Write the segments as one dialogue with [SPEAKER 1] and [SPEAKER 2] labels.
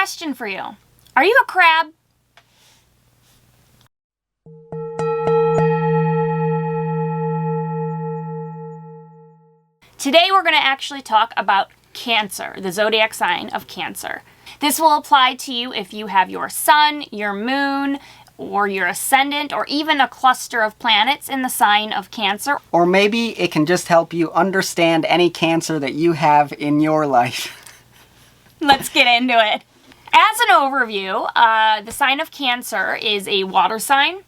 [SPEAKER 1] question for you. Are you a crab? Today we're going to actually talk about Cancer, the zodiac sign of Cancer. This will apply to you if you have your sun, your moon, or your ascendant, or even a cluster of planets in the sign of Cancer.
[SPEAKER 2] Or maybe it can just help you understand any Cancer that you have in your life.
[SPEAKER 1] Let's get into it. As an overview, the sign of Cancer is a water sign,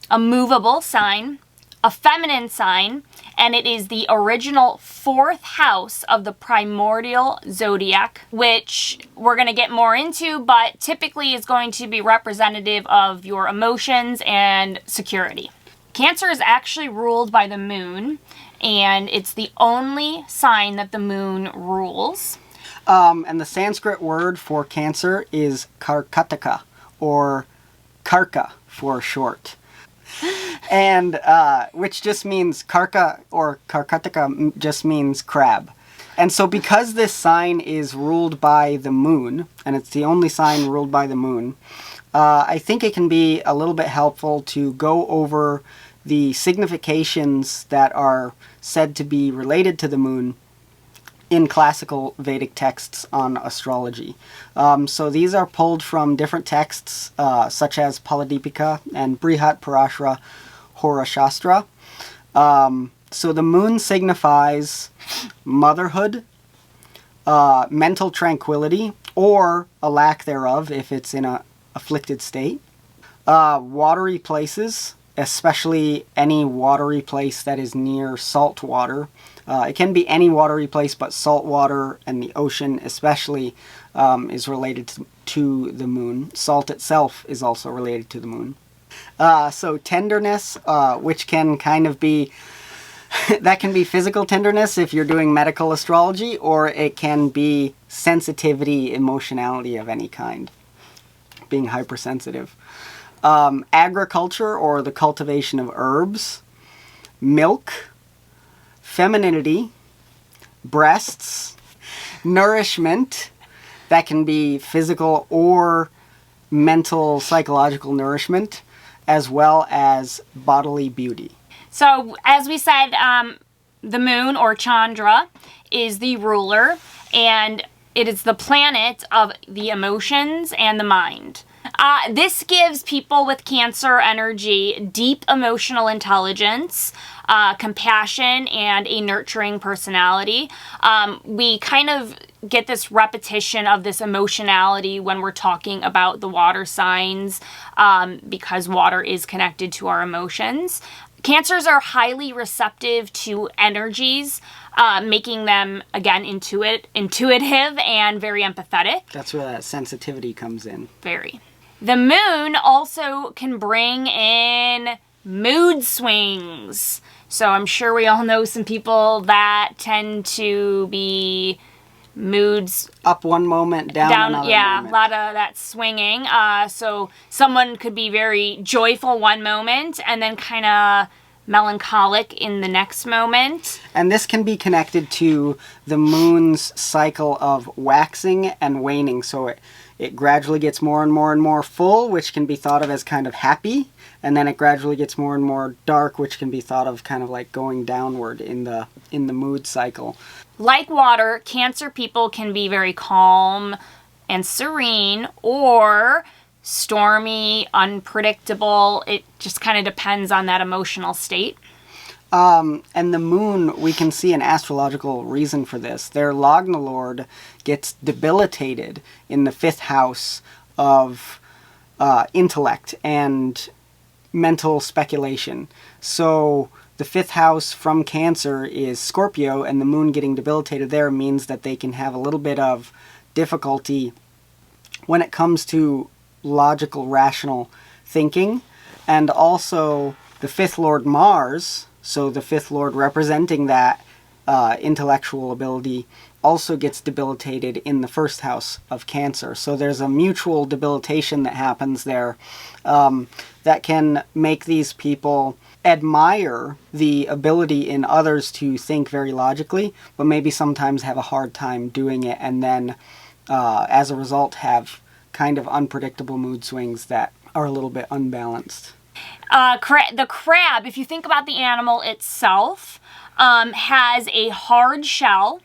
[SPEAKER 1] a movable sign, a feminine sign, and it is the original 4th house of the primordial zodiac, which we're going to get more into, but typically is going to be representative of your emotions and security. Cancer is actually ruled by the moon, and it's the only sign that the moon rules.
[SPEAKER 2] And the Sanskrit word for Cancer is Karkataka, or Karka for short. And which just means Karka, or Karkataka just means crab. And so because this sign is ruled by the moon, and it's the only sign ruled by the moon, I think it can be a little bit helpful to go over the significations that are said to be related to the moon in classical Vedic texts on astrology. So these are pulled from different texts such as Paladipika and Brihat Parashara Hora Shastra. So the moon signifies motherhood, mental tranquility, or a lack thereof if it's in an afflicted state. Watery places, especially any watery place that is near salt water. It can be any watery place, but salt water and the ocean especially is related to the moon. Salt itself is also related to the moon. So tenderness, which can kind of be, that can be physical tenderness if you're doing medical astrology, or it can be sensitivity, emotionality of any kind, being hypersensitive. Agriculture, or the cultivation of herbs, milk, femininity, breasts, nourishment, that can be physical or mental, psychological nourishment, as well as bodily beauty.
[SPEAKER 1] So, as we said, the moon, or Chandra, is the ruler, and it is the planet of the emotions and the mind. This gives people with Cancer energy deep emotional intelligence, compassion, and a nurturing personality. We kind of get this repetition of this emotionality when we're talking about the water signs, because water is connected to our emotions. Cancers are highly receptive to energies, making them, again, intuitive and very empathetic.
[SPEAKER 2] That's where that sensitivity comes in.
[SPEAKER 1] Very. The moon also can bring in mood swings. So I'm sure we all know some people that tend to be moods
[SPEAKER 2] up one moment, down another moment.
[SPEAKER 1] A lot of that swinging. So someone could be very joyful one moment and then kind of melancholic in the next moment.
[SPEAKER 2] And this can be connected to the moon's cycle of waxing and waning. So it gradually gets more and more and more full, which can be thought of as kind of happy, and then it gradually gets more and more dark, which can be thought of kind of like going downward in the mood cycle.
[SPEAKER 1] Like water, Cancer people can be very calm and serene, or stormy, unpredictable. It just kind of depends on that emotional state.
[SPEAKER 2] And the moon, we can see an astrological reason for this. Their Lagna Lord gets debilitated in the 5th house of intellect and mental speculation. So the 5th house from Cancer is Scorpio, and the moon getting debilitated there means that they can have a little bit of difficulty when it comes to logical, rational thinking. And also the 5th Lord Mars, so the 5th Lord representing that intellectual ability, also gets debilitated in the 1st house of Cancer. So there's a mutual debilitation that happens there that can make these people admire the ability in others to think very logically, but maybe sometimes have a hard time doing it, and then as a result have kind of unpredictable mood swings that are a little bit unbalanced.
[SPEAKER 1] The crab, if you think about the animal itself, has a hard shell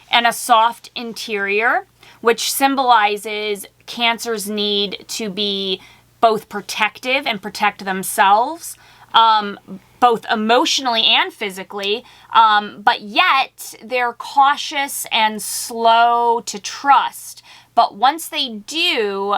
[SPEAKER 1] and a soft interior, which symbolizes Cancer's need to be both protective and protect themselves, both emotionally and physically, but yet they're cautious and slow to trust. But once they do,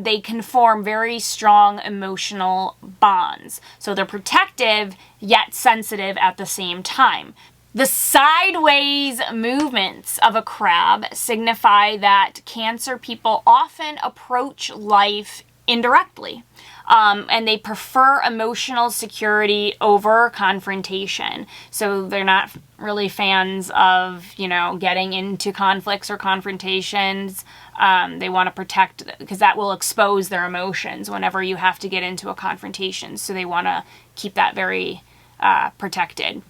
[SPEAKER 1] they can form very strong emotional bonds. So they're protective, yet sensitive at the same time. The sideways movements of a crab signify that Cancer people often approach life indirectly. And they prefer emotional security over confrontation. So they're not really fans of, getting into conflicts or confrontations. They want to protect, because that will expose their emotions whenever you have to get into a confrontation. So they want to keep that very protected.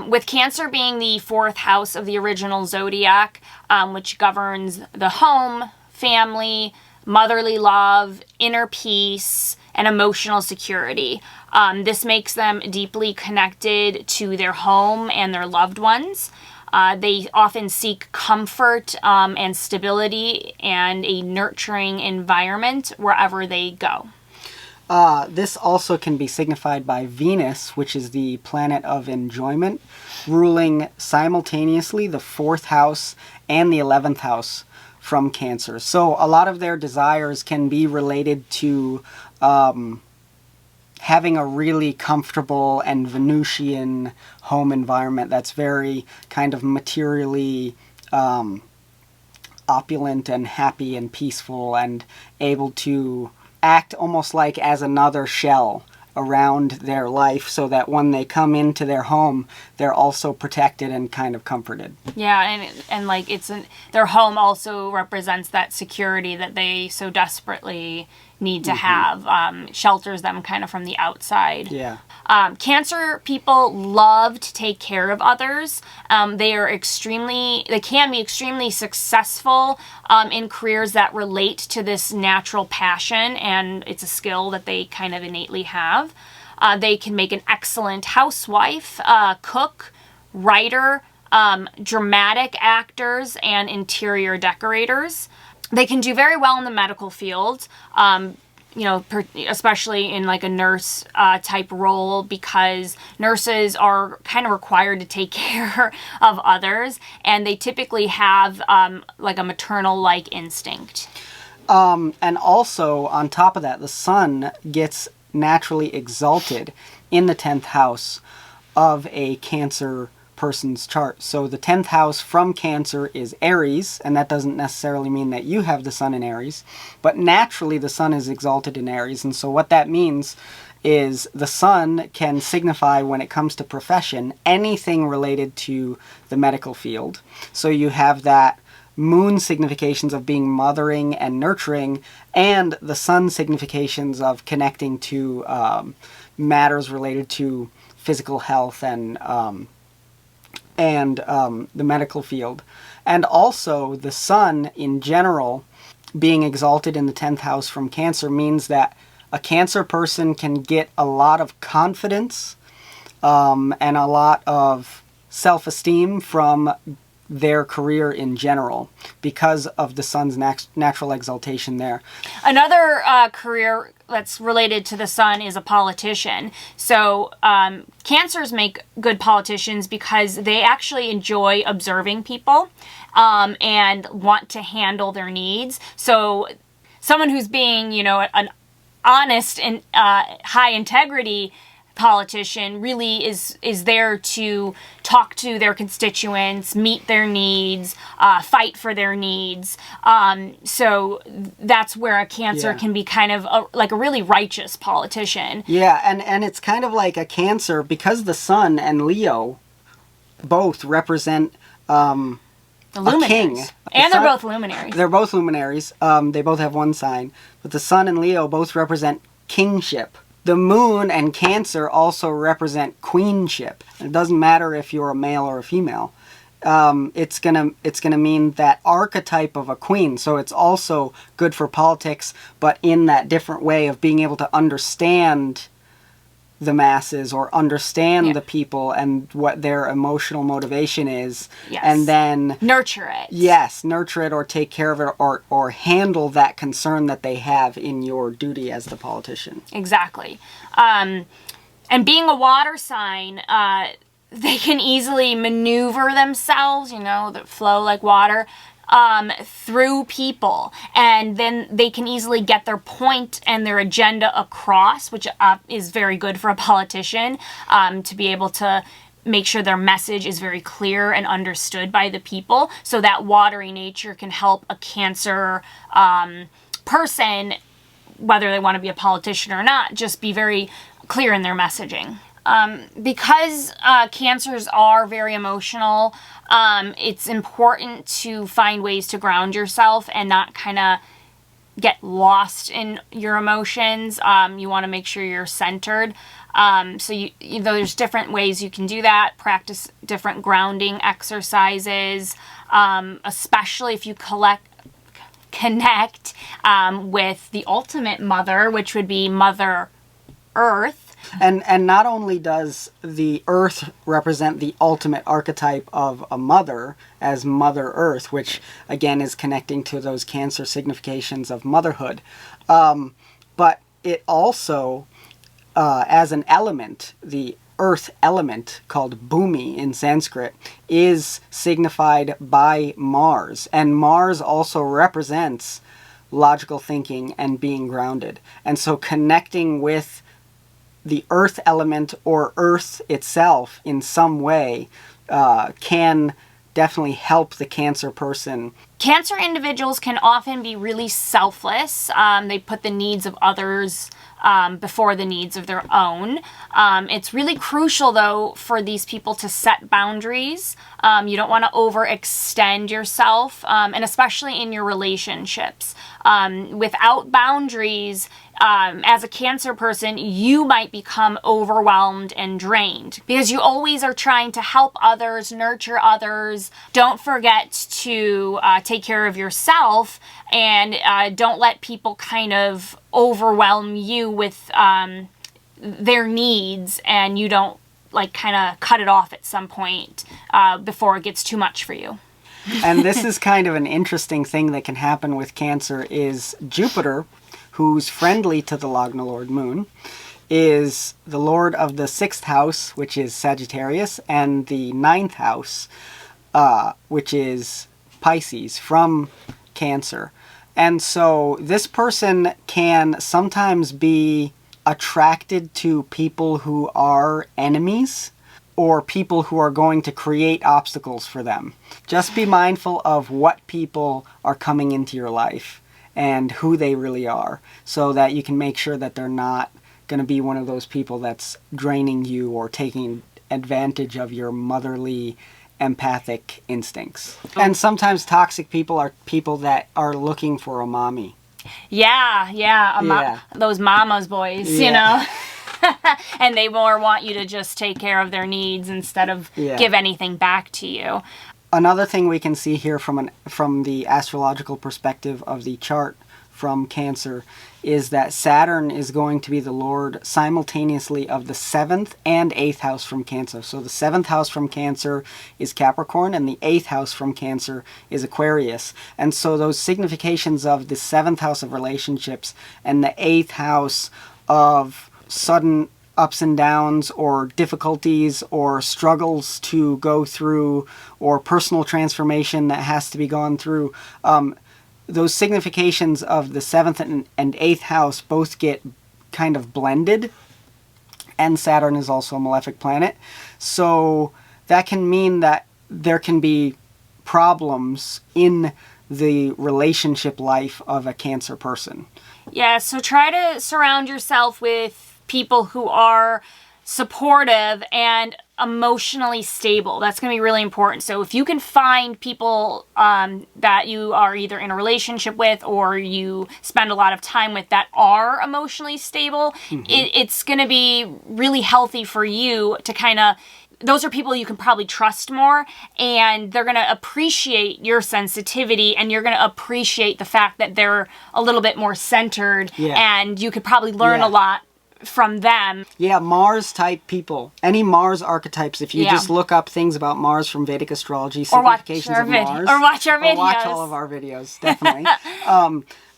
[SPEAKER 1] With Cancer being the 4th house of the original zodiac, which governs the home, family, motherly love, inner peace, and emotional security. This makes them deeply connected to their home and their loved ones. They often seek comfort and stability and a nurturing environment wherever they go.
[SPEAKER 2] This also can be signified by Venus, which is the planet of enjoyment, ruling simultaneously the 4th house and the 11th house from Cancer. So a lot of their desires can be related to having a really comfortable and Venusian home environment that's very kind of materially opulent and happy and peaceful and able to act almost like as another shell around their life, so that when they come into their home, they're also protected and kind of comforted.
[SPEAKER 1] Yeah, and like their home also represents that security that they so desperately need to have. Shelters them kind of from the outside.
[SPEAKER 2] Yeah.
[SPEAKER 1] Cancer people love to take care of others. They can be extremely successful in careers that relate to this natural passion, and it's a skill that they kind of innately have. They can make an excellent housewife, cook, writer, dramatic actors, and interior decorators. They can do very well in the medical field, especially in like a nurse type role, because nurses are kind of required to take care of others, and they typically have like a maternal-like instinct.
[SPEAKER 2] And also, on top of that, the sun gets naturally exalted in the 10th house of a Cancer person's chart. So the 10th house from Cancer is Aries, and that doesn't necessarily mean that you have the sun in Aries, but naturally the sun is exalted in Aries. And so what that means is the sun can signify, when it comes to profession, anything related to the medical field. So you have that moon significations of being mothering and nurturing, and the sun significations of connecting to matters related to physical health and the medical field. And also the sun in general being exalted in the 10th house from Cancer means that a Cancer person can get a lot of confidence and a lot of self-esteem from their career in general because of the sun's natural exaltation there.
[SPEAKER 1] Another career that's related to the sun is a politician. So Cancers make good politicians because they actually enjoy observing people and want to handle their needs. So someone who's being, an honest and high integrity politician really is there to talk to their constituents, meet their needs, fight for their needs. So that's where a Cancer can be kind of like a really righteous politician.
[SPEAKER 2] Yeah, and it's kind of like a Cancer, because the sun and Leo both represent
[SPEAKER 1] the luminaries.
[SPEAKER 2] a king.
[SPEAKER 1] And they're both luminaries.
[SPEAKER 2] They're both luminaries. They both have one sign. But the sun and Leo both represent kingship. The moon and Cancer also represent queenship. It doesn't matter if you're a male or a female. it's gonna mean that archetype of a queen. So it's also good for politics, but in that different way of being able to understand the masses or understand the people and what their emotional motivation is, and then
[SPEAKER 1] nurture it.
[SPEAKER 2] Yes, nurture it or take care of it or handle that concern that they have in your duty as the politician.
[SPEAKER 1] Exactly. And being a water sign, they can easily maneuver themselves, that flow like water, through people, and then they can easily get their point and their agenda across, which is very good for a politician, to be able to make sure their message is very clear and understood by the people. So that watery nature can help a Cancer person, whether they want to be a politician or not, just be very clear in their messaging. Because Cancers are very emotional, it's important to find ways to ground yourself and not kind of get lost in your emotions. You want to make sure you're centered. So there's different ways you can do that. Practice different grounding exercises, especially if you connect with the ultimate mother, which would be Mother Earth.
[SPEAKER 2] And not only does the earth represent the ultimate archetype of a mother as Mother Earth, which again is connecting to those Cancer significations of motherhood, but it also, as an element, the earth element called Bhumi in Sanskrit is signified by Mars. And Mars also represents logical thinking and being grounded. And so connecting with the earth element or earth itself in some way can definitely help the Cancer person.
[SPEAKER 1] Cancer individuals can often be really selfless. They put the needs of others before the needs of their own. It's really crucial, though, for these people to set boundaries. You don't want to overextend yourself, and especially in your relationships. Without boundaries, as a Cancer person, you might become overwhelmed and drained because you always are trying to help others, nurture others. Don't forget to take care of yourself, and don't let people kind of overwhelm you with their needs, and you don't kind of cut it off at some point before it gets too much for you.
[SPEAKER 2] And this is kind of an interesting thing that can happen with Cancer is Jupiter, who's friendly to the Lagna Lord Moon, is the lord of the 6th house, which is Sagittarius, and the 9th house, which is Pisces, from Cancer. And so this person can sometimes be attracted to people who are enemies or people who are going to create obstacles for them. Just be mindful of what people are coming into your life and who they really are, so that you can make sure that they're not going to be one of those people that's draining you or taking advantage of your motherly, empathic instincts. And sometimes toxic people are people that are looking for a mommy.
[SPEAKER 1] Those mama's boys, you know. And they more want you to just take care of their needs instead of give anything back to you.
[SPEAKER 2] Another thing we can see here from the astrological perspective of the chart from Cancer is that Saturn is going to be the lord simultaneously of the 7th and 8th house from Cancer. So the 7th house from Cancer is Capricorn, and the 8th house from Cancer is Aquarius. And so those significations of the 7th house of relationships and the 8th house of sudden ups and downs or difficulties or struggles to go through or personal transformation that has to be gone through, those significations of the 7th and 8th house both get kind of blended, and Saturn is also a malefic planet. So that can mean that there can be problems in the relationship life of a Cancer person.
[SPEAKER 1] Yeah, so try to surround yourself with people who are supportive and emotionally stable. That's going to be really important. So if you can find people that you are either in a relationship with or you spend a lot of time with that are emotionally stable, it's going to be really healthy for you to kind of those are people you can probably trust more, and they're going to appreciate your sensitivity, and you're going to appreciate the fact that they're a little bit more centered, and you could probably learn a lot from them.
[SPEAKER 2] Yeah, Mars type people. Any Mars archetypes, if you just look up things about Mars from Vedic astrology, significations of Mars.
[SPEAKER 1] Or watch our videos.
[SPEAKER 2] Or watch all of our videos, definitely.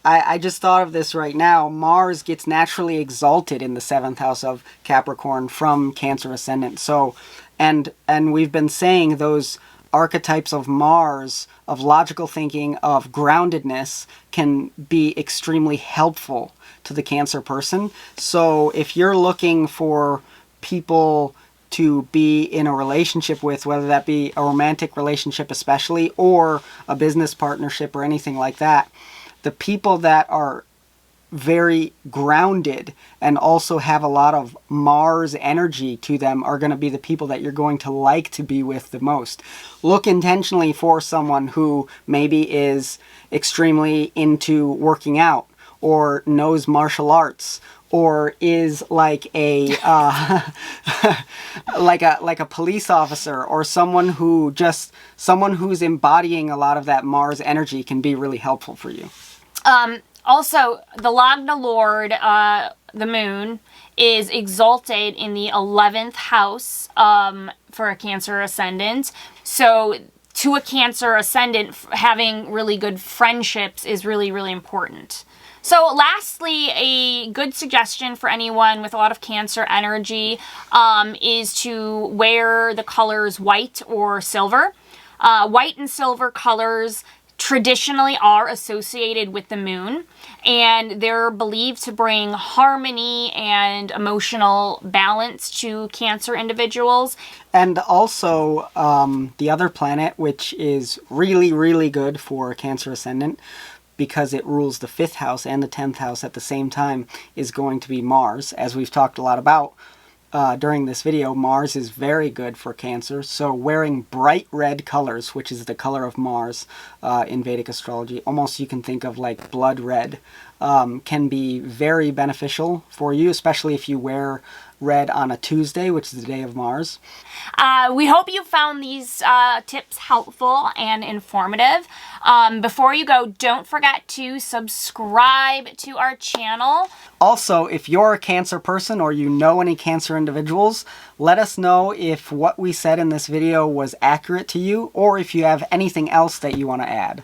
[SPEAKER 2] I just thought of this right now. Mars gets naturally exalted in the 7th house of Capricorn from Cancer ascendant. So, and we've been saying those archetypes of Mars, of logical thinking, of groundedness, can be extremely helpful to the Cancer person. So if you're looking for people to be in a relationship with, whether that be a romantic relationship especially, or a business partnership or anything like that, the people that are very grounded and also have a lot of Mars energy to them are going to be the people that you're going to like to be with the most. Look intentionally for someone who maybe is extremely into working out, or knows martial arts, or is like a like a police officer, or someone who's embodying a lot of that Mars energy can be really helpful for you.
[SPEAKER 1] Also, the Lagna Lord, the moon, is exalted in the 11th house for a Cancer ascendant. So to a Cancer ascendant, having really good friendships is really, really important. So lastly, a good suggestion for anyone with a lot of Cancer energy is to wear the colors white or silver. White and silver colors traditionally are associated with the moon, and they're believed to bring harmony and emotional balance to Cancer individuals.
[SPEAKER 2] And also, the other planet, which is really, really good for a Cancer ascendant, because it rules the 5th house and the 10th house at the same time, is going to be Mars. As we've talked a lot about during this video, Mars is very good for Cancer. So wearing bright red colors, which is the color of Mars in Vedic astrology, almost you can think of like blood red, can be very beneficial for you, especially if you wear red on a Tuesday, which is the day of Mars.
[SPEAKER 1] We hope you found these tips helpful and informative. Before you go, don't forget to subscribe to our channel.
[SPEAKER 2] Also, if you're a Cancer person or you know any Cancer individuals, let us know if what we said in this video was accurate to you, or if you have anything else that you want to add.